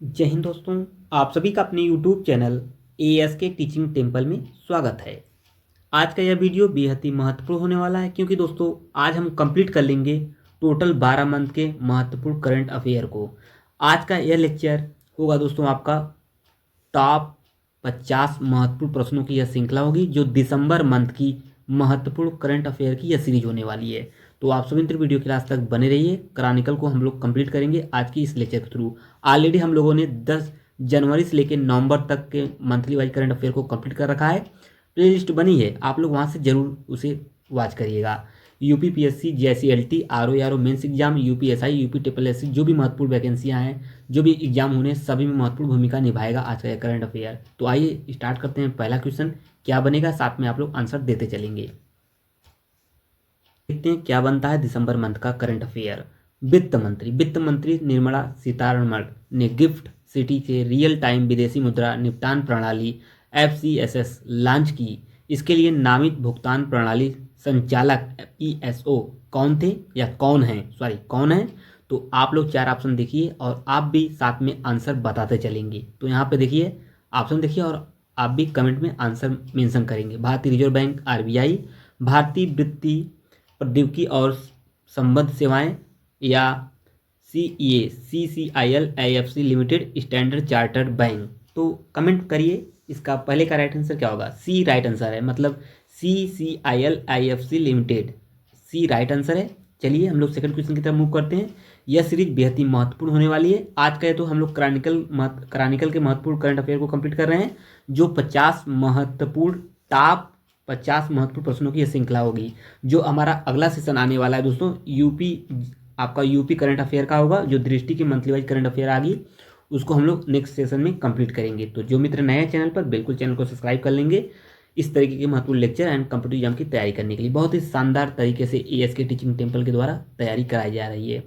जय हिंद दोस्तों। आप सभी का अपने YouTube चैनल एएस के टीचिंग टेम्पल में स्वागत है। आज का यह वीडियो बेहद ही महत्वपूर्ण होने वाला है क्योंकि दोस्तों आज हम कंप्लीट कर लेंगे टोटल 12 मंथ के महत्वपूर्ण करंट अफेयर को। आज का यह लेक्चर होगा दोस्तों आपका टॉप 50 महत्वपूर्ण प्रश्नों की यह श्रृंखला होगी जो दिसंबर मंथ की महत्वपूर्ण करंट अफेयर की यह सीरीज होने वाली है। तो आप सभी मित्र वीडियो के लास्ट तक बने रहिए। क्रॉनिकल को हम लोग कंप्लीट करेंगे आज की इस लेक्चर के थ्रू। ऑलरेडी हम लोगों ने 10 जनवरी से लेकर नवंबर तक के मंथली वाइज करंट अफेयर को कंप्लीट कर रखा है। प्ले लिस्ट बनी है, आप लोग वहाँ से जरूर उसे वॉच करिएगा। UPPSC, JCLT, RO mains exam, UPSI, UP triple SC, जो भी महत्वपूर्ण वैकेंसियाँ हैं, जो भी एग्जाम होने, सभी में महत्वपूर्ण भूमिका निभाएगा आज का करंट अफेयर। तो आइए स्टार्ट करते हैं। पहला क्वेश्चन क्या बनेगा, साथ में आप लोग आंसर देते चलेंगे। देखते हैं क्या बनता है दिसंबर मंथ का करंट अफेयर। वित्त मंत्री निर्मला सीतारमण ने गिफ्ट सिटी से रियल टाइम विदेशी मुद्रा निपटान प्रणाली FCSS लॉन्च की। इसके लिए नामित भुगतान प्रणाली संचालक ESO कौन थे या कौन है, कौन है। तो आप लोग 4 ऑप्शन देखिए और आप भी साथ में आंसर बताते चलेंगे। तो यहाँ पे देखिए ऑप्शन देखिए और आप भी कमेंट में आंसर मेंशन करेंगे। भारतीय रिजर्व बैंक RBI, भारतीय वित्तीय प्रौद्योगिकी और संबद्ध सेवाएं, या CEA CCIL IFC limited, standard chartered bank. तो कमेंट करिए इसका पहले का राइट आंसर क्या होगा। सी राइट आंसर है, मतलब CCIL IFC लिमिटेड, सी राइट आंसर है। चलिए हम लोग सेकंड क्वेश्चन की तरफ मूव करते हैं। यह सीरीज बेहद ही महत्वपूर्ण होने वाली है। आज का तो हम लोग क्रॉनिकल के महत्वपूर्ण करंट अफेयर को कंप्लीट कर रहे हैं जो 50 महत्वपूर्ण टॉप 50 महत्वपूर्ण प्रश्नों की यह श्रृंखला होगी। जो हमारा अगला सेशन आने वाला है दोस्तों, आपका यूपी करंट अफेयर का होगा, जो दृष्टि की मंथली वाइज करंट अफेयर आ गई उसको हम लोग नेक्स्ट सेशन में कंप्लीट करेंगे। तो जो मित्र नए चैनल पर, बिल्कुल चैनल को सब्सक्राइब कर लेंगे इस तरीके के महत्वपूर्ण लेक्चर एंड कॉम्पिटिटिव एग्जाम की तैयारी करने के लिए। बहुत ही शानदार तरीके से एएस के टीचिंग टेम्पल के द्वारा तैयारी कराई जा रही है।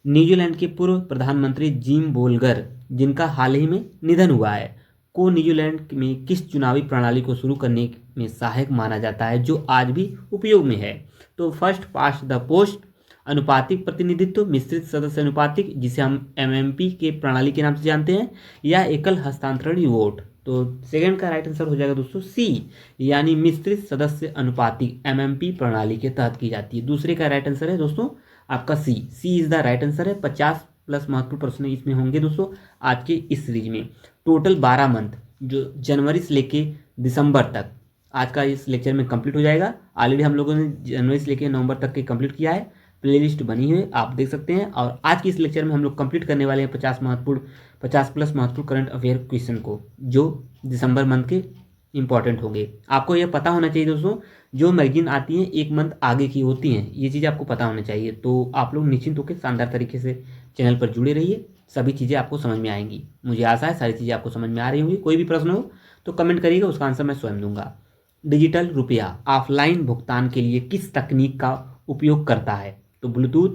न्यूजीलैंड के पूर्व प्रधानमंत्री जिम बोल्गर, जिनका हाल ही में निधन हुआ है, को न्यूजीलैंड में किस चुनावी प्रणाली को शुरू करने में सहायक माना जाता है जो आज भी उपयोग में है। तो फर्स्ट पास्ट द पोस्ट, अनुपातिक प्रतिनिधित्व, मिश्रित सदस्य अनुपातिक जिसे हम MMP के प्रणाली के नाम से जानते हैं, या एकल हस्तांतरण वोट। तो सेकंड का राइट आंसर हो जाएगा दोस्तों C, यानी मिश्रित सदस्य अनुपातिक MMP प्रणाली के तहत की जाती है। दूसरे का राइट आंसर है दोस्तों आपका C is the right answer है। 50 प्लस महत्वपूर्ण प्रश्न इसमें होंगे दोस्तों आज के इस सीरीज में। टोटल 12 मंथ जो जनवरी से लेके दिसंबर तक आज का इस लेक्चर में कंप्लीट हो जाएगा। ऑलरेडी हम लोगों ने जनवरी से लेके नवंबर तक के कंप्लीट किया है। प्लेलिस्ट बनी हुई है, आप देख सकते हैं। और आज की इस लेक्चर में हम लोग कंप्लीट करने वाले हैं 50 प्लस महत्वपूर्ण करंट अफेयर क्वेश्चन को जो दिसंबर मंथ के इंपॉर्टेंट होंगे। आपको यह पता होना चाहिए दोस्तों, जो मैगजीन आती हैं एक मंथ आगे की होती हैं, ये चीज़ें आपको पता होना चाहिए। तो आप लोग निश्चिंत होकर शानदार तरीके से चैनल पर जुड़े रहिए, सभी चीज़ें आपको समझ में आएंगी। मुझे आशा है सारी चीज़ें आपको समझ में आ रही होंगी। कोई भी प्रश्न हो तो कमेंट करिएगा, उसका आंसर मैं स्वयं दूंगा। डिजिटल रुपया ऑफलाइन भुगतान के लिए किस तकनीक का उपयोग करता है। तो ब्लूटूथ,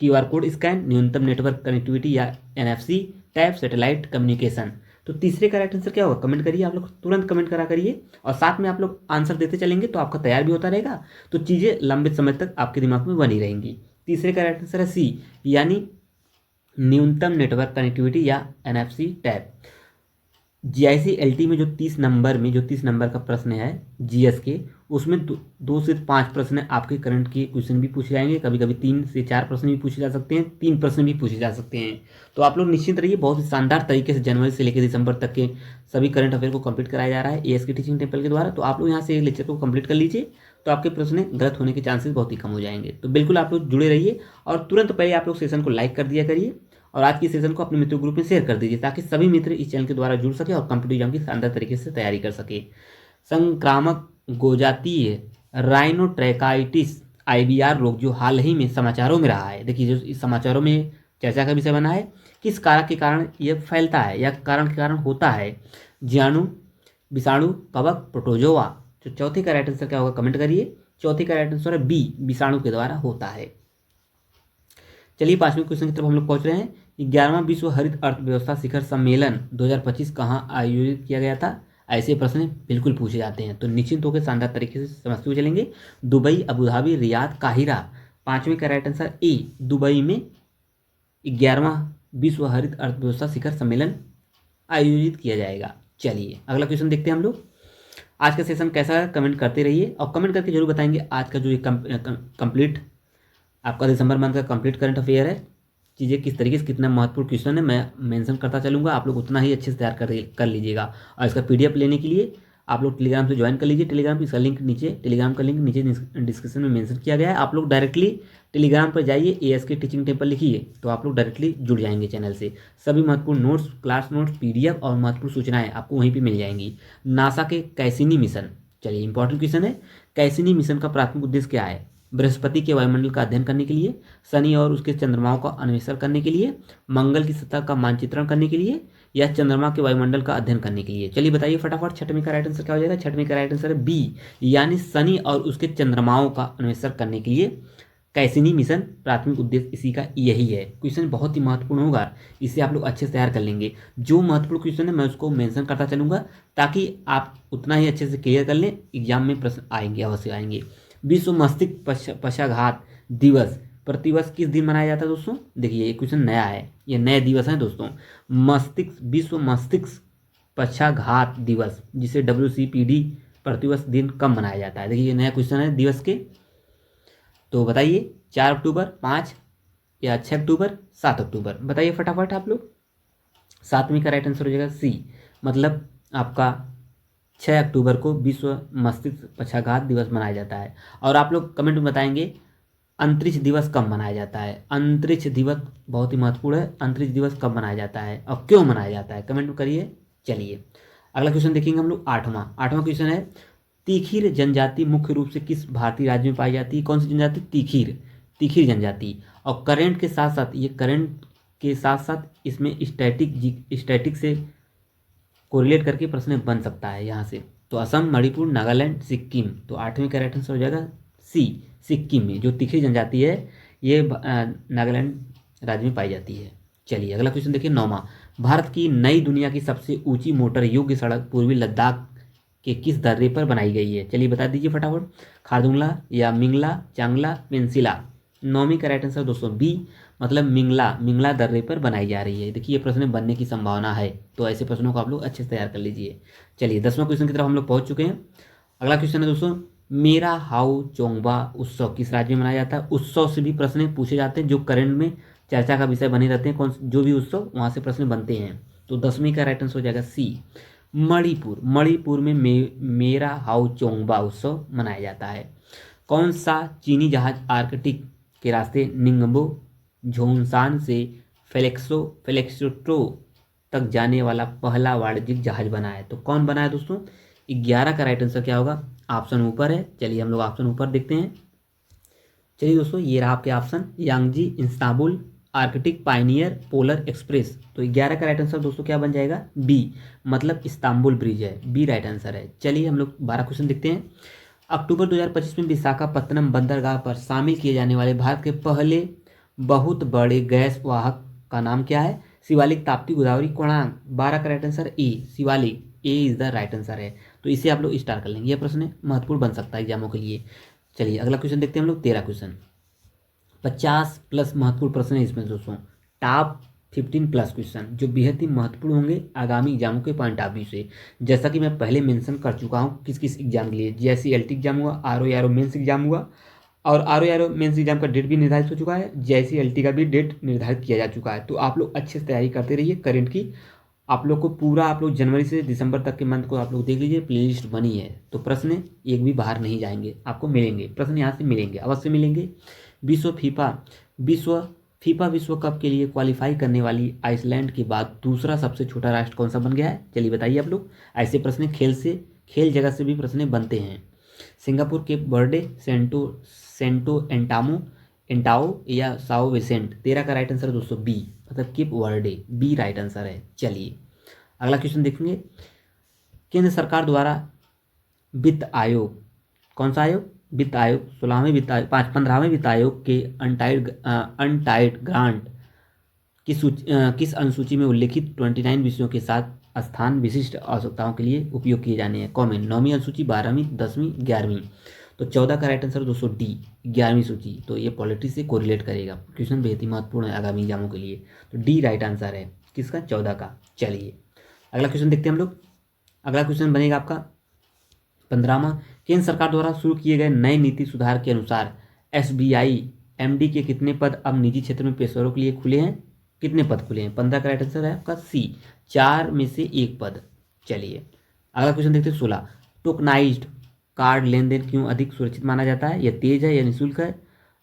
QR कोड स्कैन, न्यूनतम नेटवर्क कनेक्टिविटी, या NFC, टैब, सैटेलाइट कम्युनिकेशन। तो तीसरे का राइट आंसर क्या होगा, कमेंट करिए। आप लोग तुरंत कमेंट करा करिए और साथ में आप लोग आंसर देते चलेंगे तो आपका तैयार भी होता रहेगा, तो चीज़ें लंबे समय तक आपके दिमाग में बनी रहेंगी। तीसरे का राइट आंसर है C, यानी न्यूनतम नेटवर्क कनेक्टिविटी या NFC टैब। GICLT में जो 30 नंबर का प्रश्न है GS के, उसमें 2 से 5 प्रश्न आपके करंट के क्वेश्चन भी पूछे जाएंगे। कभी कभी 3 से 4 प्रश्न भी पूछे जा सकते हैं, 3 प्रश्न भी पूछे जा सकते हैं। तो आप लोग निश्चिंत रहिए, बहुत ही शानदार तरीके से जनवरी से लेकर दिसंबर तक के सभी करंट अफेयर को कंप्लीट कराया जा रहा है एएस के टीचिंग टेम्पल के द्वारा। तो आप लोग यहाँ से लेक्चर को कंप्लीट कर लीजिए, तो आपके प्रश्न गलत होने के चांसेस बहुत ही कम हो जाएंगे। तो बिल्कुल आप लोग जुड़े रहिए और तुरंत पहले आप लोग सेशन को लाइक कर दिया करिए और आज की सेशन को अपने मित्रों ग्रुप में शेयर कर दीजिए ताकि सभी मित्र इस चैनल के द्वारा जुड़ सके और कॉम्पिटिटिव एग्जाम की शानदार तरीके से तैयारी कर सके। संक्रामक गोजातीय राइनोट्रैकाइटिस IBR रोग जो हाल ही में समाचारों में रहा है, देखिए जो इस समाचारों में चर्चा का विषय बना है, किस कारक के कारण यह फैलता है या कारण के कारण होता है। जीवाणु, विषाणु, कवक, प्रोटोजोआ। तो चौथे का राइट आंसर क्या होगा, कमेंट करिए। चौथे का राइट आंसर है B, विषाणु के द्वारा होता है। चलिए 5वें क्वेश्चन की तरफ हम लोग पहुंच रहे हैं। 11वां विश्व हरित अर्थव्यवस्था शिखर सम्मेलन 2025 कहाँ आयोजित किया गया था। ऐसे प्रश्न बिल्कुल पूछे जाते हैं, तो निश्चिंत होकर शानदार तरीके से समझते हुए चलेंगे। दुबई, अबू धाबी, रियाद, काहिरा। 5वें का राइट आंसर A, दुबई में 11वां विश्व हरित अर्थव्यवस्था शिखर सम्मेलन आयोजित किया जाएगा। चलिए अगला क्वेश्चन देखते हैं हम लोग। आज का सेशन कैसा है कमेंट करते रहिए और कमेंट करके जरूर बताएंगे आज का जो ये कंप्लीट आपका दिसंबर मंथ का कंप्लीट करंट अफेयर है, चीज़ें किस तरीके से, कितना महत्वपूर्ण क्वेश्चन है मैं मेंशन करता चलूँगा, आप लोग उतना ही अच्छे से तैयार कर लीजिएगा। और इसका PDF लेने के लिए आप लोग टेलीग्राम से ज्वाइन कर लीजिए। टेलीग्राम इसका लिंक नीचे, टेलीग्राम का लिंक नीचे डिस्क्रिप्शन में मेंशन किया गया है। आप लोग डायरेक्टली टेलीग्राम पर जाइए, ASK टीचिंग टेम्पल लिखिए तो आप लोग डायरेक्टली जुड़ जाएंगे चैनल से। सभी महत्वपूर्ण नोट्स, क्लास नोट्स, PDF और महत्वपूर्ण सूचनाएं आपको वहीं पर मिल जाएंगी। नासा के कैसिनी मिशन, चलिए इंपॉर्टेंट क्वेश्चन है, कैसिनी मिशन का प्राथमिक उद्देश्य क्या है? बृहस्पति के वायुमंडल का अध्ययन करने के लिए, शनि और उसके चंद्रमाओं का अन्वेषण करने के लिए, मंगल की सतह का मानचित्रण करने के लिए, या चंद्रमा के वायुमंडल का अध्ययन करने के लिए। चलिए बताइए फटाफट, छठवीं का राइट आंसर क्या हो जाएगा? छठवीं का राइट आंसर है बी, यानी शनि और उसके चंद्रमाओं का अन्वेषण करने के लिए कैसिनी मिशन प्राथमिक उद्देश्य इसी का यही है। क्वेश्चन बहुत ही महत्वपूर्ण होगा, इसे आप लोग अच्छे से तैयार कर लेंगे। जो महत्वपूर्ण क्वेश्चन है मैं उसको मेंशन करता चलूंगा ताकि आप उतना ही अच्छे से क्लियर कर लें, एग्जाम में प्रश्न आएंगे, अवश्य आएंगे। विश्व मस्तिष्क पक्षाघात दिवस प्रतिवर्ष किस दिन मनाया जाता है दोस्तों? देखिए ये क्वेश्चन नया है, ये नए दिवस हैं दोस्तों। विश्व मस्तिष्क पक्षाघात दिवस, जिसे WCPD प्रतिवर्ष दिन कब मनाया जाता है? देखिए ये नया क्वेश्चन है दिवस के, तो बताइए 4 अक्टूबर, 5 या 6 अक्टूबर, 7 अक्टूबर, बताइए फटाफट आप लोग। 7वीं का राइट आंसर हो जाएगा C, मतलब आपका 6 अक्टूबर को विश्व मस्तिष्क पक्षाघात दिवस मनाया जाता है। और आप लोग कमेंट में बताएंगे अंतरिक्ष दिवस कब मनाया जाता है? अंतरिक्ष दिवस बहुत ही महत्वपूर्ण है, अंतरिक्ष दिवस कब मनाया जाता है और क्यों मनाया जाता है, कमेंट में करिए। चलिए अगला क्वेश्चन देखेंगे हम लोग, आठवां क्वेश्चन है, तीखीर जनजाति मुख्य रूप से किस भारतीय राज्य में पाई जाती है? कौन सी जनजाति? तीखीर जनजाति। और करंट के साथ साथ, ये करंट के साथ साथ इसमें स्टैटिक से कोरिलेट करके प्रश्न बन सकता है यहाँ से। तो असम, मणिपुर, नागालैंड, सिक्किम, तो 8वीं का राइट आंसर हो जाएगा C, सिक्किम में जो तीखी जनजाति है ये नागालैंड राज्य में पाई जाती है। चलिए अगला क्वेश्चन देखिए, 9वां, भारत की नई दुनिया की सबसे ऊंची मोटर योग्य सड़क पूर्वी लद्दाख के किस दर्रे पर बनाई गई है? चलिए बता दीजिए फटाफट, खारदुंगला या मिंगला, चांगला, पेंसिला। 9वीं का राइट आंसर दोस्तों B, मतलब मिंगला दर्रे पर बनाई जा रही है। देखिए ये प्रश्न बनने की संभावना है, तो ऐसे प्रश्नों को आप लोग अच्छे से तैयार कर लीजिए। चलिए 10वां क्वेश्चन की तरफ हम लोग पहुंच चुके हैं। अगला क्वेश्चन है दोस्तों, मेरा हाउ चोंगबा उत्सव किस राज्य में मनाया जाता है? उत्सव से भी प्रश्न पूछे जाते हैं जो करंट में चर्चा का विषय बने रहते हैं, जो भी उत्सव वहाँ से प्रश्न बनते हैं। तो 10वीं का राइट आंसर हो जाएगा C, मणिपुर में मेरा हाउ चोंगबा उत्सव मनाया जाता है। कौन सा चीनी जहाज आर्कटिक के रास्ते निंगबो झोंगसान से फेलेक्सोट्रो तक जाने वाला पहला वाणिज्यिक जहाज बना है? तो कौन बना है दोस्तों? 11 का राइट आंसर क्या होगा? ऑप्शन ऊपर है, चलिए हम लोग ऑप्शन ऊपर देखते हैं। चलिए दोस्तों ये रहा आपके option, Yangtze, Istanbul, Arctic Pioneer, polar express. तो 11 का राइट आंसर दोस्तों क्या बन जाएगा? B, मतलब इस्तांबुल ब्रिज है, B राइट आंसर है। चलिए हम लोग 12 क्वेश्चन देखते हैं। अक्टूबर 2025 में विशाखापत्तनम बंदरगाह पर शामिल किए जाने वाले भारत के पहले बहुत बड़े गैस वाहक का नाम क्या है? शिवालिक, ताप्ती, गोदावरी, कोणार्क। 12 का right answer A, Shivalik, A is the right answer है। तो इसे आप लोग स्टार कर लेंगे, यह प्रश्न महत्वपूर्ण बन सकता है एग्जामों के लिए। चलिए अगला क्वेश्चन देखते हैं हम लोग, 13 क्वेश्चन, 50+ महत्वपूर्ण प्रश्न है इसमें दोस्तों, टॉप 15+ क्वेश्चन जो बेहद ही महत्वपूर्ण होंगे आगामी एग्जामों के पॉइंट ऑफ व्यू से। जैसा कि मैं पहले मेंशन कर चुका हूँ किस किस एग्जाम के लिए, JSC-LT एग्जाम हुआ, RO मेंस एग्जाम हुआ, और RO मेंस एग्जाम का डेट भी निर्धारित हो चुका है, JSC-LT का भी डेट निर्धारित किया जा चुका है। तो आप लोग अच्छे से तैयारी करते रहिए करंट की। आप लोग को पूरा, आप लोग जनवरी से दिसंबर तक के मंथ को आप लोग देख लीजिए, प्लेलिस्ट बनी है, तो प्रश्न एक भी बाहर नहीं जाएंगे, आपको मिलेंगे प्रश्न, यहाँ से मिलेंगे, अवश्य मिलेंगे। फीफा विश्व कप के लिए क्वालिफाई करने वाली आइसलैंड के बाद दूसरा सबसे छोटा राष्ट्र कौन सा बन गया है? चलिए बताइए आप लोग। ऐसे प्रश्न खेल जगत से भी प्रश्न बनते हैं। सिंगापुर, केप वर्डे, सेंटो एंटाओ या साओ विसेंट। 13 का राइट आंसर दोस्तों B, मतलब Cape Verde, B right answer है। चलिए अगला क्वेश्चन देखेंगे, केंद्र सरकार द्वारा वित्त आयोग, कौन सा आयोग? वित्त आयोग, 15वें वित्त आयोग के अनटाइड ग्रांट किस अनुसूची में उल्लेखित 29 विषयों के साथ स्थान विशिष्ट आवश्यकताओं के लिए उपयोग किए जाने हैं? कॉमन, 9वीं अनुसूची, 12वीं, 10वीं, 11वीं। तो 14 का राइट आंसर दोस्तों डी 11वीं सूची। तो ये पॉलिटी से कोरिलेट करेगा। क्वेश्चन बेहद ही महत्वपूर्ण है आगामी एग्जामों के लिए। तो डी राइट आंसर है किसका, 14 का। चलिए अगला क्वेश्चन देखते हैं हम लोग। अगला क्वेश्चन बनेगा आपका 15वां। केंद्र सरकार द्वारा शुरू किए गए नए नीति सुधार के अनुसार SBI MD के कितने पद अब निजी क्षेत्र में पेशेवरों के लिए खुले हैं, कितने पद खुले हैं। 15 का राइट आंसर है आपका सी 4 में से 1 पद। चलिए अगला क्वेश्चन देखते हैं 16। टोकनाइज्ड कार्ड लेन देन क्यों अधिक सुरक्षित माना जाता है, यह तेज है या निःशुल्क है,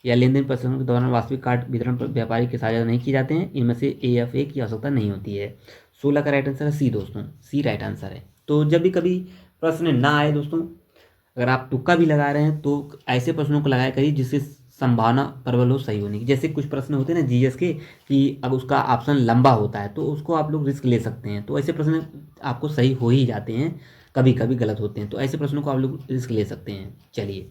या लेन देन प्रसंग के दौरान वास्तविक कार्ड वितरण पर व्यापारी के साझा नहीं किए जाते हैं, इनमें से A या A की आवश्यकता नहीं होती है। 16 का राइट आंसर है सी दोस्तों, सी राइट आंसर है। तो जब भी कभी प्रश्न ना आए दोस्तों, अगर आप तुक्का भी लगा रहे हैं तो ऐसे प्रश्नों को लगाया करिए जिससे संभावना प्रबल हो सही होने की। जैसे कुछ प्रश्न होते हैं ना GS के कि अब उसका ऑप्शन लंबा होता है तो उसको आप लोग रिस्क ले सकते हैं, तो ऐसे प्रश्न आपको सही हो ही जाते हैं, कभी कभी गलत होते हैं, तो ऐसे प्रश्नों को आप लोग रिस्क ले सकते हैं। चलिए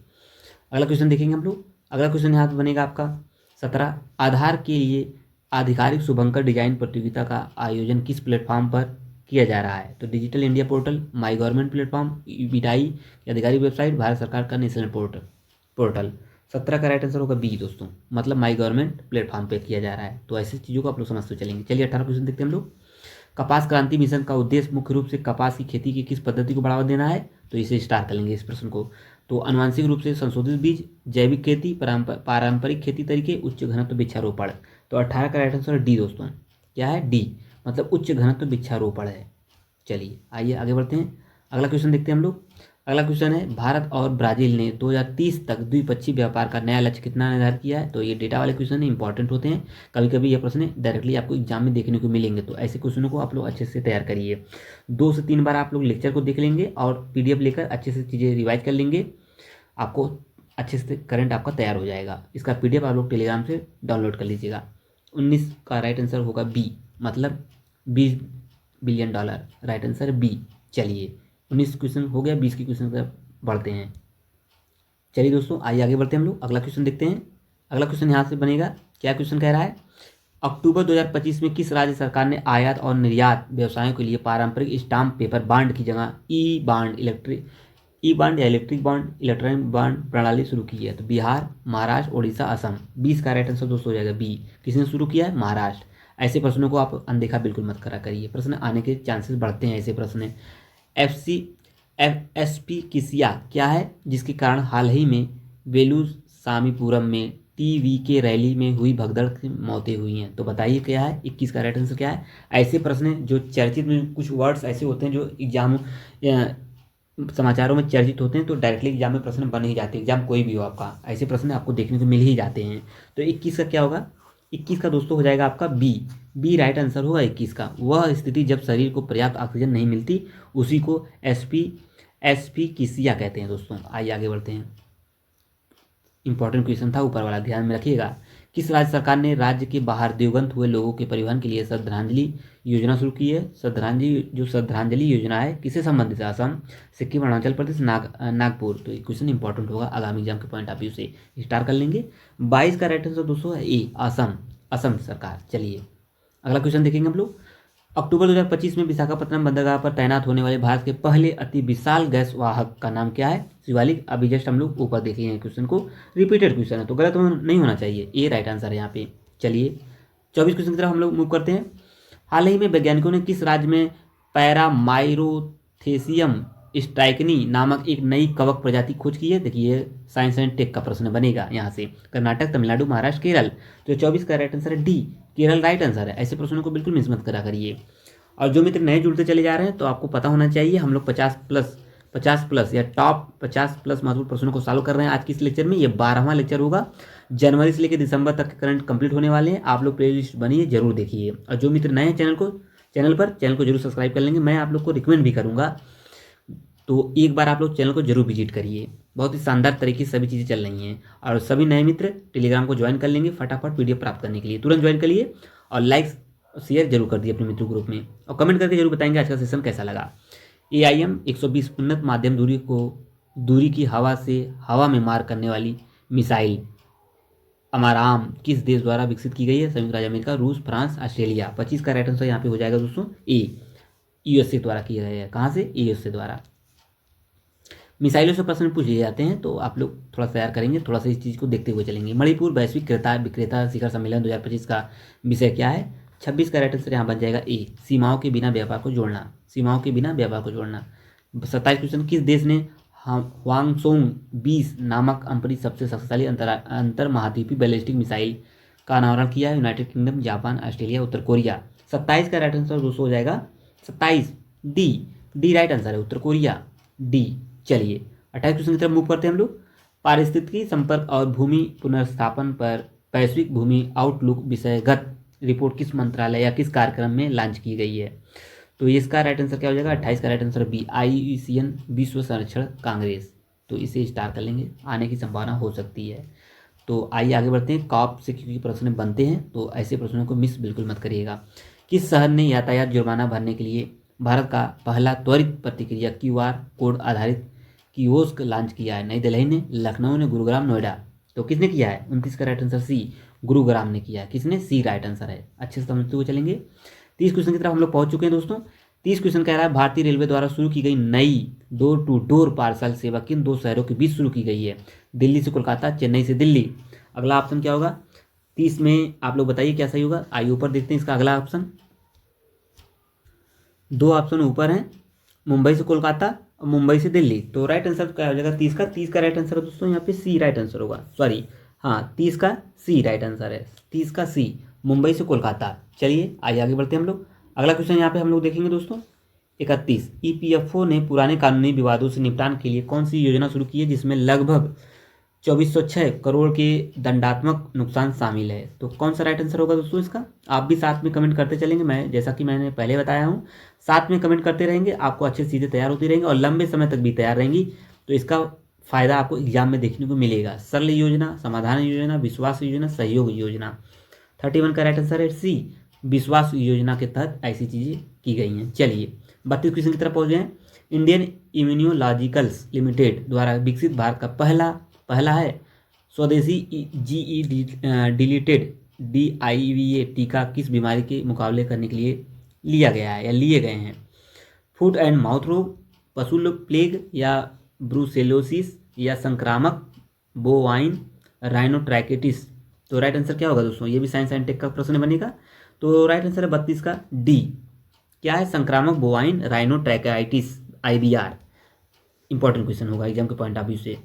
अगला क्वेश्चन देखेंगे हम लोग। अगला क्वेश्चन यहाँ पे बनेगा आपका 17। आधार के लिए आधिकारिक शुभंकर डिजाइन प्रतियोगिता का आयोजन किस प्लेटफॉर्म पर किया जा रहा है। तो digital India portal, my government platform, बीडाई की आधिकारिक वेबसाइट, भारत सरकार का नेशनल पोर्टल। 17 का राइट आंसर होगा बी दोस्तों, मतलब माई गवर्नमेंट प्लेटफॉर्म पे किया जा रहा है। तो ऐसी चीज़ों को आप लोग समझते चलेंगे। चलिए 18 क्वेश्चन देखते हैं हम लोग। कपास क्रांति मिशन का उद्देश्य मुख्य रूप से कपास की खेती की किस पद्धति को बढ़ावा देना है। तो इसे स्टार कर लेंगे इस प्रश्न को। तो अनुवांशिक रूप से संशोधित बीज, जैविक खेती, पारंपरिक खेती तरीके, उच्च घनत्व वृक्षारोपण। तो 18 का राइट आंसर डी दोस्तों, क्या है डी, मतलब उच्च घनत्व वृक्षारोपण है। चलिए आइए आगे बढ़ते हैं। अगला क्वेश्चन देखते हैं हम लोग। अगला क्वेश्चन है भारत और ब्राजील ने 2030 तक द्विपक्षीय व्यापार का नया लक्ष्य कितना निर्धारित किया है। तो ये डेटा वाले क्वेश्चन इंपॉर्टेंट होते हैं, कभी कभी ये प्रश्न डायरेक्टली आपको एग्जाम में देखने को मिलेंगे, तो ऐसे क्वेश्चनों को आप लोग अच्छे से तैयार करिए। 2 से 3 बार आप लोग लेक्चर को देख लेंगे और PDF लेकर अच्छे से चीज़ें रिवाइज कर लेंगे, आपको अच्छे से करंट आपका तैयार हो जाएगा। इसका PDF आप लोग टेलीग्राम से डाउनलोड कर लीजिएगा। 19 का राइट आंसर होगा बी, मतलब $20 बिलियन, राइट आंसर बी। चलिए 19 क्वेश्चन हो गया, 20 के क्वेश्चन की तरफ बढ़ते हैं। चलिए दोस्तों आइए आगे बढ़ते हैं हम लोग। अगला क्वेश्चन देखते हैं। अगला क्वेश्चन यहाँ से बनेगा, क्या क्वेश्चन कह रहा है, अक्टूबर 2025 में किस राज्य सरकार ने आयात और निर्यात व्यवसायों के लिए पारंपरिक स्टाम्प पेपर बांड की जगह ई बांड या इलेक्ट्रिक बांड, इलेक्ट्रॉनिक बांड प्रणाली शुरू की है। तो बिहार, महाराष्ट्र, उड़ीसा, असम। 20 का राइट आंसर दोस्तों हो जाएगा बी, किसने शुरू किया है, महाराष्ट्र। ऐसे प्रश्नों को आप अनदेखा बिल्कुल मत करा करिए, प्रश्न आने के चांसेस बढ़ते हैं ऐसे प्रश्न। FSP किसिया क्या है, जिसके कारण हाल ही में वेलुसामीपुरम में TVK रैली में हुई भगदड़ की मौतें हुई हैं। तो बताइए क्या है, 21 का राइट आंसर क्या है। ऐसे प्रश्न जो चर्चित में कुछ वर्ड्स ऐसे होते हैं जो एग्जाम समाचारों में चर्चित होते हैं, तो डायरेक्टली एग्जाम में प्रश्न बन ही जाते हैं, एग्जाम कोई भी हो आपका, ऐसे प्रश्न आपको देखने को मिल ही जाते हैं। तो 21 का क्या होगा, 21 का दोस्तों हो जाएगा आपका बी राइट आंसर होगा 21 का। वह स्थिति जब शरीर को पर्याप्त ऑक्सीजन नहीं मिलती उसी को एसपी किसिया कहते हैं दोस्तों। आइए आगे बढ़ते हैं। इंपॉर्टेंट क्वेश्चन था ऊपर वाला, ध्यान में रखिएगा। किस राज्य सरकार ने राज्य के बाहर देवगंत हुए लोगों के परिवहन के लिए श्रद्धांजलि योजना शुरू की है। श्रद्धांजलि योजना है किससे संबंधित है, असम, सिक्किम, अरुणाचल प्रदेश, नागपुर। तो ये क्वेश्चन इंपॉर्टेंट होगा आगामी एग्जाम के पॉइंट ऑफ व्यू से, स्टार कर लेंगे। 22 का राइट आंसर दोस्तों है ए, असम सरकार। चलिए अगला क्वेश्चन देखेंगे हम लोग। अक्टूबर 2025 में विशाखापट्टनम बंदरगाह पर तैनात होने वाले भारत के पहले अति विशाल गैस वाहक का नाम क्या है, शिवालिक। अभी जस्ट हम लोग ऊपर देखे हैं क्वेश्चन को, रिपीटेड क्वेश्चन है तो गलत नहीं होना चाहिए, ए राइट आंसर है यहाँ पे। चलिए 24 क्वेश्चन की तरफ हम लोग मूव करते हैं। हाल ही में वैज्ञानिकों ने किस राज्य में पैरामाइरोथेसियम स्ट्राइकनी नामक एक नई कवक प्रजाति खोज की है। देखिए साइंस एंड टेक का प्रश्न बनेगा यहाँ से, कर्नाटक, तमिलनाडु, महाराष्ट्र, केरल। तो 24 का राइट आंसर है डी, केरल राइट आंसर है। ऐसे प्रश्नों को बिल्कुल मिस मत करा करिए। और जो मित्र नए जुड़ते चले जा रहे हैं तो आपको पता होना चाहिए हम लोग 50 प्लस या टॉप 50 प्लस महत्वपूर्ण प्रश्नों को सॉल्व कर रहे हैं आज की इस लेक्चर में। ये 12वां लेक्चर होगा, जनवरी से लेकर दिसंबर तक के करंट कंप्लीट होने वाले हैं। आप लोग प्लेलिस्ट बनिए, जरूर देखिए। और जो मित्र नए हैं चैनल को जरूर सब्सक्राइब कर लेंगे। मैं आप लोग को रिकमेंड भी करूँगा, तो एक बार आप लोग चैनल को जरूर विजिट करिए। बहुत ही शानदार तरीके से सभी चीज़ें चल रही हैं। और सभी नए मित्र टेलीग्राम को ज्वाइन कर लेंगे फटाफट PDF प्राप्त करने के लिए, तुरंत ज्वाइन करिए। और लाइक शेयर जरूर कर दिए अपने मित्रों ग्रुप में, और कमेंट करके जरूर बताएंगे आज का सेशन कैसा लगा। AIM 120 उन्नत माध्यम दूरी की हवा में मार करने वाली मिसाइल अमाराम किस देश द्वारा विकसित की गई है। संयुक्त राज्य अमेरिका, रूस, फ्रांस, ऑस्ट्रेलिया। 25 का राइट आंसर यहाँ पे हो जाएगा दोस्तों ए, USA द्वारा किया गया है। कहाँ से, USA द्वारा। मिसाइलों से प्रश्न पूछ लिए जाते हैं, तो आप लोग थोड़ा सा तैयार करेंगे, थोड़ा सा इस चीज़ को देखते हुए चलेंगे। मणिपुर वैश्विक क्रेता विक्रेता शिखर सम्मेलन 2025 का विषय क्या है? 26 का राइट आंसर यहाँ बन जाएगा ए, सीमाओं के बिना व्यापार को जोड़ना। सीमाओं के बिना व्यापार को जोड़ना। 27 क्वेश्चन, किस देश ने ह्वांगसोंग 20 नामक अपनी सबसे शक्तिशाली अंतर महाद्वीपीय बैलिस्टिक मिसाइल का अनावरण किया है? यूनाइटेड किंगडम, जापान, ऑस्ट्रेलिया, उत्तर कोरिया। 27 का राइट आंसर दोस्तों हो जाएगा 27 डी राइट आंसर है, उत्तर कोरिया डी। चलिए 28 क्वेश्चन की तरफ मूव करते हैं हम लोग। पारिस्थितिकी संपर्क और भूमि पुनर्स्थापन पर वैश्विक भूमि आउटलुक विषयगत रिपोर्ट किस मंत्रालय या किस कार्यक्रम में लॉन्च की गई है? तो इसका राइट आंसर क्या हो जाएगा? 28 का राइट आंसर बी, IUCN विश्व संरक्षण कांग्रेस। तो इसे स्टार कर लेंगे, आने की संभावना हो सकती है। तो आइए आगे बढ़ते हैं। कॉप से क्योंकि प्रश्न बनते हैं, तो ऐसे प्रश्नों को मिस बिल्कुल मत करिएगा। किस शहर ने यातायात जुर्माना भरने के लिए भारत का पहला त्वरित प्रतिक्रिया QR कोड आधारित कियोस्क लॉन्च किया है? नई दिल्ली ने, लखनऊ ने, गुरुग्राम, नोएडा। तो किसने किया है? 29 का राइट आंसर सी, गुरुग्राम ने किया है। किसने? सी राइट आंसर है। अच्छे से समझते हुए चलेंगे। 30 क्वेश्चन की तरफ हम लोग पहुंच चुके हैं दोस्तों। 30 क्वेश्चन कह रहा है भारतीय रेलवे द्वारा शुरू की गई नई डोर टू डोर पार्सल सेवा किन दो शहरों के बीच शुरू की गई है? दिल्ली से कोलकाता, चेन्नई से दिल्ली। अगला ऑप्शन क्या होगा 30 में? आप लोग बताइए क्या सही होगा। आइए ऊपर देखते हैं इसका अगला ऑप्शन। दो ऑप्शन ऊपर हैं, मुंबई से कोलकाता और मुंबई से दिल्ली। तो राइट आंसर क्या हो जाएगा? 30 का राइट आंसर है दोस्तों यहाँ पे सी राइट आंसर होगा। सॉरी, हाँ 30 का सी राइट आंसर है। 30 का सी, मुंबई से कोलकाता। चलिए आइए आगे बढ़ते हैं हम लोग। अगला क्वेश्चन यहाँ पे हम लोग देखेंगे दोस्तों। 31, EPFO ने पुराने कानूनी विवादों से निपटान के लिए कौन सी योजना शुरू की है जिसमें लगभग 2406 करोड़ के दंडात्मक नुकसान शामिल है? तो कौन सा राइट आंसर होगा दोस्तों इसका? आप भी साथ में कमेंट करते चलेंगे। मैं जैसा कि मैंने पहले बताया हूँ, साथ में कमेंट करते रहेंगे, आपको अच्छे चीज़ें तैयार होती रहेंगी और लंबे समय तक भी तैयार रहेंगी। तो इसका फायदा आपको एग्जाम में देखने को मिलेगा। सरल योजना, समाधान योजना, विश्वास योजना, सहयोग योजना। 31 का राइट आंसर है सी, विश्वास योजना के तहत ऐसी चीज़ें की गई हैं। चलिए 32 क्वेश्चन की तरफ पहुँच गए। इंडियन इम्यूनोलॉजिकल्स लिमिटेड द्वारा विकसित भारत का पहला है स्वदेशी GE डिलीटेड DIVA टीका किस बीमारी के मुकाबले करने के लिए लिया गया है या लिए गए हैं? फुट एंड माउथ रोग, पशु प्लेग या ब्रूसेलोसिस या संक्रामक बोवाइन राइनोट्रैकिटिस। तो राइट आंसर क्या होगा दोस्तों? ये भी साइंस एंड टेक का प्रश्न बनेगा। तो राइट आंसर है 32 का डी। क्या है? संक्रामक बोवाइन राइनोट्रैकिटिस, IBR। इंपॉर्टेंट क्वेश्चन होगा एग्जाम के पॉइंट ऑफ व्यू से।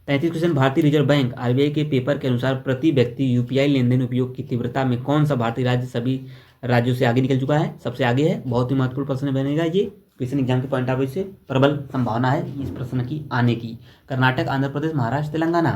33 क्वेश्चन, भारतीय रिजर्व बैंक RBI के पेपर के अनुसार प्रति व्यक्ति UPI लेनदेन उपयोग की तीव्रता में कौन सा भारतीय राज्य सभी राज्यों से आगे निकल चुका है? सबसे आगे है। बहुत ही महत्वपूर्ण प्रश्न बनेगा ये क्वेश्चन एग्जाम के पॉइंट ऑफ व्यू से। प्रबल संभावना है इस प्रश्न की आने की। कर्नाटक, आंध्र प्रदेश, महाराष्ट्र, तेलंगाना।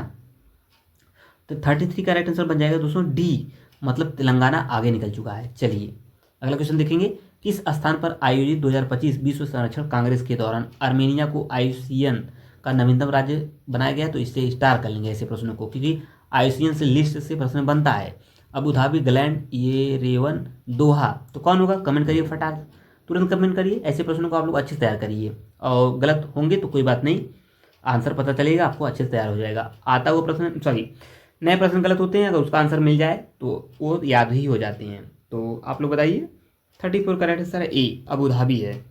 तो 33 का राइट आंसर बन जाएगा दोस्तों डी, मतलब तेलंगाना आगे निकल चुका है। चलिए अगला क्वेश्चन देखेंगे। किस स्थान पर आयोजित 2025 विश्व संरक्षण कांग्रेस के दौरान आर्मेनिया को IUCN का नवीनतम राज्य बनाया गया? तो इससे स्टार कर लेंगे ऐसे प्रश्नों को, क्योंकि IUCN से लिस्ट से प्रश्न बनता है। अबू धाबी, ग्लैंड, येरेवन, दोहा। तो कौन होगा? कमेंट करिए फटाक, तुरंत कमेंट करिए। ऐसे प्रश्नों को आप लोग अच्छे से तैयार करिए और गलत होंगे तो कोई बात नहीं, आंसर पता चलेगा आपको, अच्छे से तैयार हो जाएगा। आता हुआ प्रश्न, सॉरी नए प्रश्न गलत होते हैं, अगर उसका आंसर मिल जाए तो वो याद ही हो जाते हैं। तो आप लोग बताइए। 34 का राइट आंसर है ए, अबू धाबी है।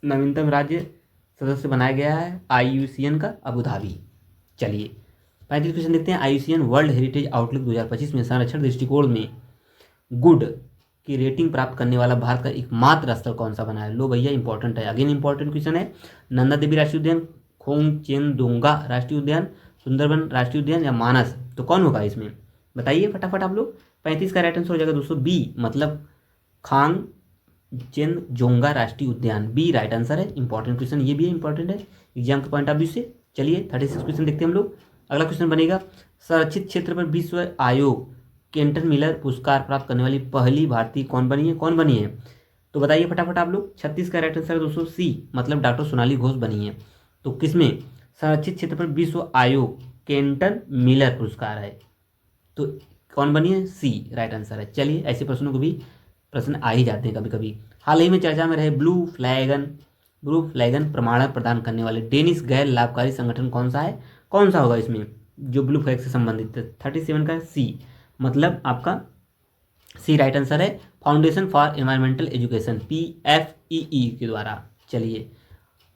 नवीनतम राज्य सदस्य बनाया गया है IUCN का अबू धाबी। चलिए 35 क्वेश्चन देखते हैं। IUCN वर्ल्ड हेरिटेज आउटलुक 2025 में संरक्षण दृष्टिकोण में गुड की रेटिंग प्राप्त करने वाला भारत का एकमात्र स्थल कौन सा बना है? लो भैया इंपॉर्टेंट है, अगेन इंपॉर्टेंट क्वेश्चन है। नंदा देवी राष्ट्रीय उद्यान, खोंगचेनदोंगा राष्ट्रीय उद्यान, सुंदरबन राष्ट्रीय उद्यान या मानस। तो कौन होगा इसमें? बताइए फटाफट आप लोग। 35 का राइट आंसर हो जाएगा दोस्तों बी, मतलब खांगचेनजोंगा राष्ट्रीय उद्यान। बी राइट आंसर है। इंपॉर्टेंट क्वेश्चन ये भी है, इंपॉर्टेंट है एग्जाम के पॉइंट ऑफ व्यू से। चलिए 36 क्वेश्चन देखते हैं हम लोग। अगला क्वेश्चन बनेगा, संरक्षित क्षेत्र पर विश्व आयोग केंटन मिलर पुरस्कार प्राप्त करने वाली पहली भारतीय कौन बनी है? तो बताइए फटाफट आप लोग। 36 का राइट आंसर है दोस्तों सी, मतलब डॉक्टर सोनाली घोष बनी है। तो किसमें? संरक्षित क्षेत्र पर विश्व आयोग केंटन मिलर पुरस्कार है, तो कौन बनी है? सी राइट आंसर है। चलिए ऐसे प्रश्नों को भी प्रश्न आ ही जाते हैं कभी कभी। हाल ही में चर्चा में रहे ब्लू फ्लैगन प्रमाणन प्रदान करने वाले डेनिश गैर लाभकारी संगठन कौन सा है? कौन सा होगा इसमें जो ब्लू फ्लैग से संबंधित है? 37 का सी, मतलब आपका सी राइट आंसर है। Foundation for environmental education, PFEE के द्वारा। चलिए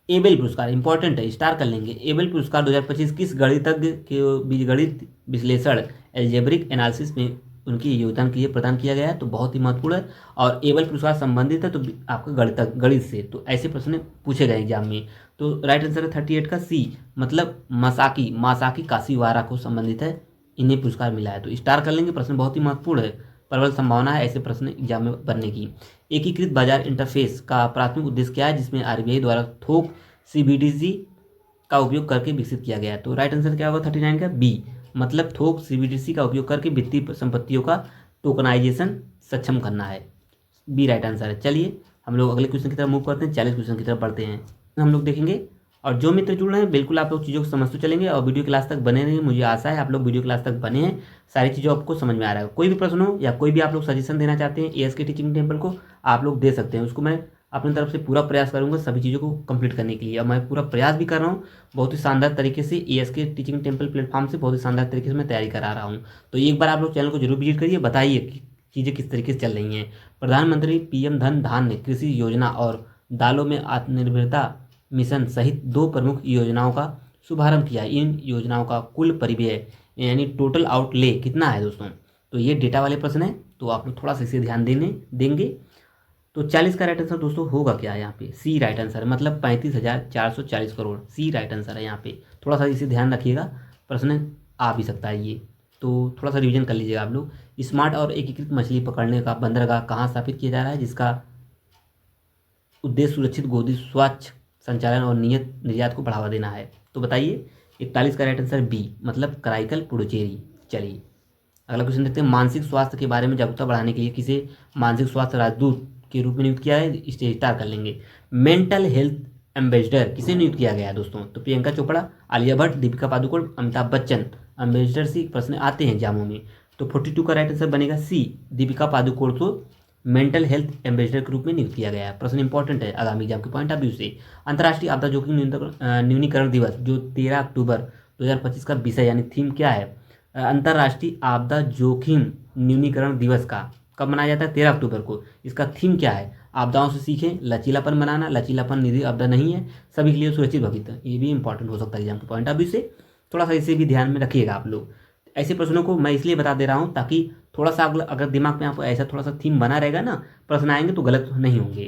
एबेल पुरस्कार इंपॉर्टेंट है, स्टार कर लेंगे। एबेल पुरस्कार 2025 किस गणितज्ञ के बीजगणित विश्लेषण एल्जेब्रिक एनालिसिस में उनकी योगदान के लिए प्रदान किया गया है, तो बहुत ही महत्वपूर्ण है। और एबेल पुरस्कार संबंधित है तो आपका गणित से, तो ऐसे प्रश्न पूछे गए एग्जाम में। तो राइट आंसर है 38 का सी, मतलब मासाकी काशीवारा को संबंधित है, इन्हें पुरस्कार मिला है, तो स्टार कर लेंगे। प्रश्न बहुत ही महत्वपूर्ण है, प्रबल संभावना है ऐसे प्रश्न एग्जाम में बनने की। एकीकृत बाजार इंटरफेस का प्राथमिक उद्देश्य क्या है, जिसमें आरबीआई द्वारा थोक सीबीडीसी का उपयोग करके विकसित किया गया है, तो राइट आंसर क्या होगा 39 का बी, मतलब थोक सीबीडीसी का उपयोग करके वित्तीय संपत्तियों का टोकनाइजेशन सक्षम करना है, बी राइट आंसर है। चलिए हम लोग अगले क्वेश्चन की तरफ मूव करते हैं, 40 क्वेश्चन की तरफ बढ़ते हैं, हम लोग देखेंगे। और जो मित्र जुड़ रहे हैं बिल्कुल आप लोग चीज़ों को समझते चलेंगे और वीडियो क्लास तक बने रहेंगे। मुझे आशा है आप लोग वीडियो क्लास तक बने हैं, सारी चीज़ें आपको समझ में आ रहा है। कोई भी प्रश्न हो या कोई भी आप लोग सजेशन देना चाहते हैं एएसके टीचिंग टेम्पल को, आप लोग दे सकते हैं, उसको मैं अपनी तरफ से पूरा प्रयास करूंगा सभी चीज़ों को कंप्लीट करने के लिए। और मैं पूरा प्रयास भी कर रहा हूँ बहुत ही शानदार तरीके से, एएसके टीचिंग टेम्पल प्लेटफॉर्म से बहुत ही शानदार तरीके से मैं तैयारी करा रहा हूँ। तो एक बार आप लोग चैनल को जरूर विजिट करिए, बताइए कि चीज़ें किस तरीके से चल रही हैं। प्रधानमंत्री पीएम धन धान्य कृषि योजना और दालों में आत्मनिर्भरता मिशन सहित 2 प्रमुख योजनाओं का शुभारंभ किया। इन योजनाओं का कुल परिव्यय यानी टोटल आउटले कितना है दोस्तों, तो ये डेटा वाले प्रश्न है, तो आप लोग थोड़ा सा इसे ध्यान देंगे। तो 40 का राइट आंसर दोस्तों होगा क्या यहाँ पे, सी राइट आंसर, मतलब 35,440 करोड़, सी राइट आंसर है यहाँ पे। थोड़ा सा इसे ध्यान रखिएगा, प्रश्न आ भी सकता है ये, तो थोड़ा सा रिवीजन कर लीजिएगा आप लोग। स्मार्ट और एकीकृत मछली पकड़ने का बंदरगाह कहाँ स्थापित किया जा रहा है, जिसका उद्देश्य सुरक्षित गोदी स्वच्छ संचालन और नियत निर्यात को बढ़ावा देना है, तो बताइए। 41 का राइट आंसर बी, मतलब कराईकल पुडुचेरी। चलिए अगला क्वेश्चन देखते हैं। मानसिक स्वास्थ्य के बारे में जागरूकता बढ़ाने के लिए किसे मानसिक स्वास्थ्य राजदूत के रूप में नियुक्त किया है, स्टार कर लेंगे। मेंटल हेल्थ एम्बेसडर किसे नियुक्त किया गया है दोस्तों, तो प्रियंका चोपड़ा, आलिया भट्ट, दीपिका पादुकोण, अमिताभ बच्चन। एम्बेसडर से प्रश्न आते हैं एग्जामों में, तो 42 का राइट आंसर बनेगा सी, दीपिका पादुकोण को मेंटल हेल्थ एम्बेसडर के रूप में नियुक्त किया गया है। प्रश्न इंपॉर्टेंट है आगामी एग्जाम के पॉइंट ऑफ व्यू से। अंतर्राष्ट्रीय आपदा जोखिम न्यूनीकरण दिवस जो 13 अक्टूबर 2025 का विषय यानी थीम क्या है, अंतर्राष्ट्रीय आपदा जोखिम न्यूनीकरण दिवस का कब मनाया जाता है, 13 अक्टूबर को। इसका थीम क्या है, आपदाओं से सीखें, लचीलापन बनाना, लचीलापन निधि आपदा नहीं है, सभी के लिए सुरक्षित भविष्य। ये भी इंपॉर्टेंट हो सकता है एग्जाम के पॉइंट ऑफ व्यू से, थोड़ा सा इसे भी ध्यान में रखिएगा आप लोग। ऐसे प्रश्नों को मैं इसलिए बता दे रहा हूँ ताकि थोड़ा सा अगर दिमाग में आपको ऐसा थोड़ा सा थीम बना रहेगा ना, प्रश्न आएंगे तो गलत नहीं होंगे,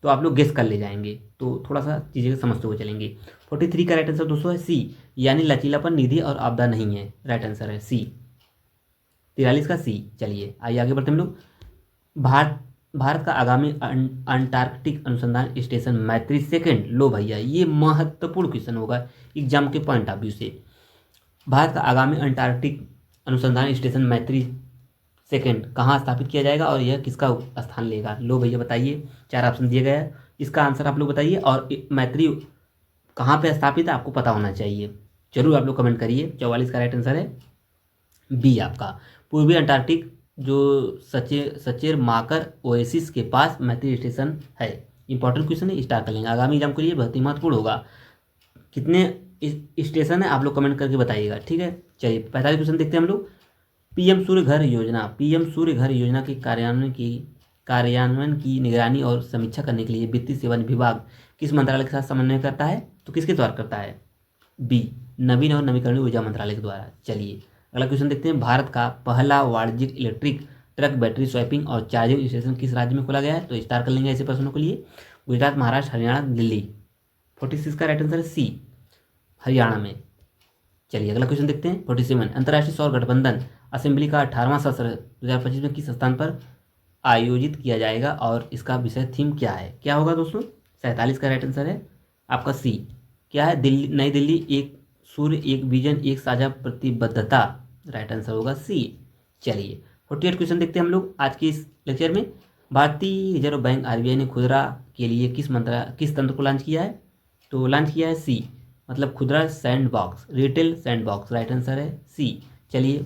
तो आप लोग गेस कर ले जाएंगे, तो थोड़ा सा चीज़ें समझते हुए चलेंगे। 43 का राइट आंसर दोस्तों है सी, यानी लचीलापन निधि और आपदा नहीं है, राइट आंसर है सी, 43 का सी। चलिए आइए आगे बढ़ते हैं हम लोग। भारत का आगामी अंटार्कटिक अनुसंधान स्टेशन मैत्री सेकंड, लो भैया ये महत्वपूर्ण क्वेश्चन होगा एग्जाम के पॉइंट ऑफ व्यू से। भारत का आगामी अंटार्कटिक अनुसंधान स्टेशन मैत्री सेकंड कहाँ स्थापित किया जाएगा और यह किसका स्थान लेगा, लो भैया बताइए। 4 ऑप्शन दिए गए हैं, इसका आंसर आप लोग बताइए। और मैत्री कहाँ पे स्थापित है आपको पता होना चाहिए, जरूर आप लोग कमेंट करिए। 44 का राइट आंसर है बी आपका, पूर्वी अंटार्कटिक जो सचेर माकर ओएसिस के पास मैत्री स्टेशन है। इंपॉर्टेंट क्वेश्चन है, स्टार कर लेंगे, आगामी एग्जाम के लिए बहुत ही महत्वपूर्ण होगा। कितने स्टेशन है आप लोग कमेंट करके बताइएगा, ठीक है। चलिए 45 क्वेश्चन देखते हैं हम लोग। पीएम सूर्य घर योजना के कार्यान्वयन की निगरानी और समीक्षा करने के लिए वित्तीय सेवा विभाग किस मंत्रालय के साथ समन्वय करता है, तो किसके द्वारा करता है, बी नवीन और नवीकरणीय ऊर्जा मंत्रालय के द्वारा। चलिए अगला क्वेश्चन देखते हैं। भारत का पहला वाणिज्यिक इलेक्ट्रिक ट्रक बैटरी स्वैपिंग और चार्जिंग स्टेशन किस राज्य में खोला गया है, तो स्टार कर लेंगे ऐसे प्रश्नों के लिए। गुजरात, महाराष्ट्र, हरियाणा, दिल्ली। 46 का राइट आंसर है सी, हरियाणा में। चलिए अगला क्वेश्चन देखते हैं। 47 अंतर्राष्ट्रीय सौर गठबंधन असेंबली का 18वां सत्र 2025 में किस स्थान पर आयोजित किया जाएगा और इसका विषय थीम क्या है, क्या होगा दोस्तों। 47 का राइट आंसर है आपका सी, क्या है, दिल्ली, नई दिल्ली, एक सूर्य, एक विजन, एक साझा प्रतिबद्धता, राइट आंसर होगा सी। चलिए 48 क्वेश्चन देखते हैं हम लोग आज के इस लेक्चर में। भारतीय रिजर्व बैंक आरबीआई ने खुदरा के लिए किस तंत्र को लॉन्च किया है, तो लॉन्च किया है सी, मतलब खुदरा sand box, retail sand box, right answer है सी। चलिए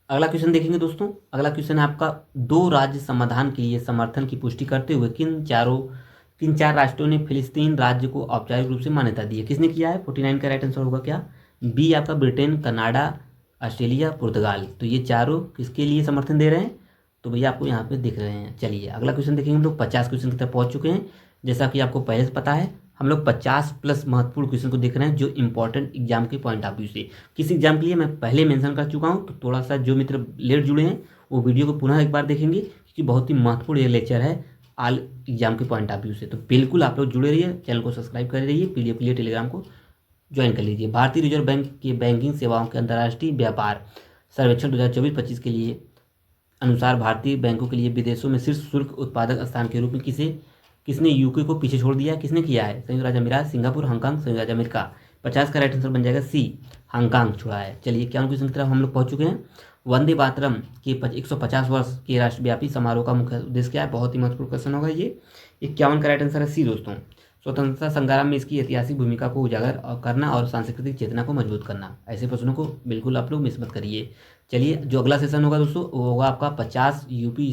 अगला क्वेश्चन देखेंगे दोस्तों। अगला क्वेश्चन है आपका, 2 राज्य समाधान के लिए समर्थन की पुष्टि करते हुए किन 4 राष्ट्रों ने फिलिस्तीन राज्य को औपचारिक रूप से मान्यता दी है, किसने किया है। 49 का राइट आंसर होगा क्या, बी आपका ब्रिटेन, कनाडा, ऑस्ट्रेलिया, पुर्तगाल। तो ये चारों किसके लिए समर्थन दे रहे हैं, तो भैया आपको यहाँ पे दिख रहे हैं। चलिए अगला क्वेश्चन देखेंगे हम लोग। 50 क्वेश्चन की तरफ पहुँच चुके हैं, जैसा कि आपको पहले से पता है, हम लोग 50 प्लस महत्वपूर्ण क्वेश्चन को देख रहे हैं जो इंपॉर्टेंट एग्जाम के पॉइंट ऑफ व्यू से। किस एग्जाम के लिए मैं पहले मेंशन कर चुका हूं, तो थोड़ा सा जो मित्र लेट जुड़े हैं वो वीडियो को पुनः एक बार देखेंगे, क्योंकि बहुत ही महत्वपूर्ण ये लेक्चर है ऑल एग्जाम के पॉइंट ऑफ व्यू से। तो बिल्कुल आप लोग जुड़े रहिए, चैनल को सब्सक्राइब कर रहिए, पीडीएफ के लिए टेलीग्राम को ज्वाइन कर लीजिए। भारतीय रिजर्व बैंक के बैंकिंग सेवाओं के अंतर्राष्ट्रीय व्यापार सर्वेक्षण 2024-25 के लिए अनुसार भारतीय बैंकों के लिए विदेशों में शीर्ष शुल्क उत्पादक स्थान के रूप में किसने यूके को पीछे छोड़ दिया? किसने किया है? संयुक्त राज्य अमीरात, सिंगापुर, हांगकांग, संयुक्त राज्य अमेरिका। 50 का राइट आंसर बन जाएगा सी, हांगकांग छोड़ा है। चलिए क्या क्वेश्चन की तरफ हम लोग पहुंच चुके हैं। वंदे मातरम के 150 वर्ष के राष्ट्रव्यापी समारोह का मुख्य उद्देश्य क्या है? बहुत ही महत्वपूर्ण क्वेश्चन होगा ये। 51 का राइट आंसर है सी दोस्तों। स्वतंत्रता संग्राम में इसकी ऐतिहासिक भूमिका को उजागर करना और सांस्कृतिक चेतना को मजबूत करना। ऐसे प्रश्नों को बिल्कुल आप लोग मिस मत करिए। चलिए जो अगला सेशन होगा दोस्तों वो होगा आपका 50 यूपी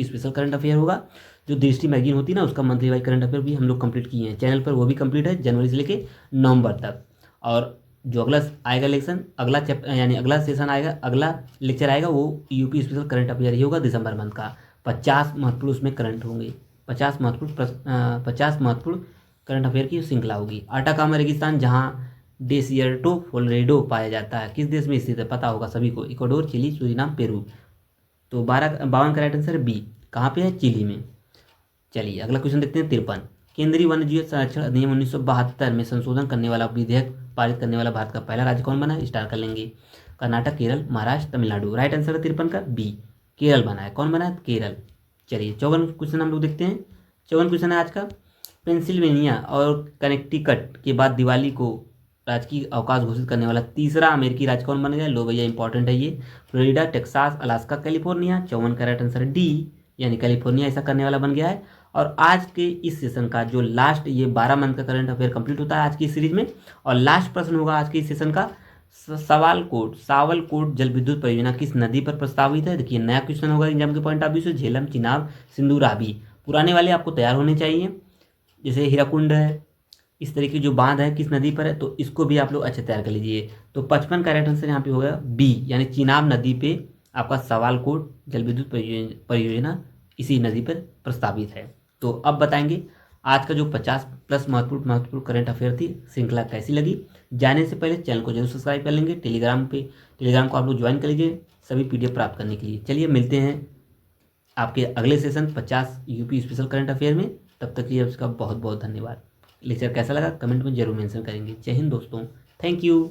स्पेशल करंट अफेयर होगा। जो दृष्टि मैगजीन होती है ना, उसका मंथली वाइज करंट अफेयर भी हम लोग कंप्लीट किए हैं चैनल पर, वो भी कंप्लीट है जनवरी से लेके नवंबर तक। और जो अगला आएगा लेक्शन, अगला चैप्टर यानी अगला सेशन आएगा, अगला लेक्चर आएगा वो यूपी स्पेशल करंट अफेयर ही होगा दिसंबर मंथ का। 50 महत्वपूर्ण उसमें करंट होंगे, 50 महत्वपूर्ण करंट अफेयर की श्रृंखला होगी। आटाकामा रेगिस्तान जहाँ डेसियर्टो फ्लोरिडो पाया जाता है किस देश में स्थित है? पता होगा सभी को, इक्वाडोर, चिली, सूरीनाम, पेरू। तो 52 का राइट आंसर है बी, कहाँ पे है? चिली में। चलिए अगला क्वेश्चन देखते हैं 53। केंद्रीय वन्यजीव संरक्षण अधिनियम 1972 में संशोधन करने वाला विधेयक पारित करने वाला भारत का पहला राज्य कौन बना है? स्टार कर लेंगे। कर्नाटक, केरल, महाराष्ट्र, तमिलनाडु। राइट आंसर है 53 का बी, केरल बना है। कौन बना है? केरल। चलिए 54 क्वेश्चन हम लोग देखते हैं। 54 क्वेश्चन है आज का। पेंसिल्वेनिया और कनेक्टिकट के बाद दिवाली को राजकीय अवकाश घोषित करने वाला तीसरा अमेरिकी राज्य कौन बन गया? लो भैया इंपॉर्टेंट है ये। Florida, Texas, Alaska, California. 54 का राइट आंसर डी, यानी कैलिफोर्निया ऐसा करने वाला बन गया है। और आज के इस सेशन का जो लास्ट, ये 12 मंथ का करंट अफेयर कंप्लीट होता है आज की सीरीज में। और लास्ट प्रश्न होगा आज के इस सेशन का, सावलकोट जल विद्युत परियोजना किस नदी पर प्रस्तावित है? देखिए नया क्वेश्चन होगा एग्जाम के पॉइंट ऑफ व्यू से। झेलम, चिनाब, सिंधु, रावी। पुराने वाले आपको तैयार होने चाहिए, जैसे हीराकुंड है, इस तरीके जो बांध है किस नदी पर है, तो इसको भी आप लोग अच्छे तैयार कर लीजिए। तो 55 का राइट आंसर यहाँ पे होगा बी, यानी चिनाब नदी पे आपका सावलकोट जल विद्युत परियोजना इसी नदी पर प्रस्तावित है। तो अब बताएंगे आज का जो 50 प्लस महत्वपूर्ण करंट अफेयर थी श्रृंखला कैसी लगी। जाने से पहले चैनल को जरूर सब्सक्राइब कर लेंगे, टेलीग्राम को आप लोग ज्वाइन कर लीजिए सभी पीडीएफ प्राप्त करने के लिए। चलिए मिलते हैं आपके अगले session 50 UP special current affair में। तब तक के लिए उसका बहुत बहुत धन्यवाद। लेक्चर कैसा लगा कमेंट में जरूर मेंशन करेंगे। जय हिंद दोस्तों, थैंक यू।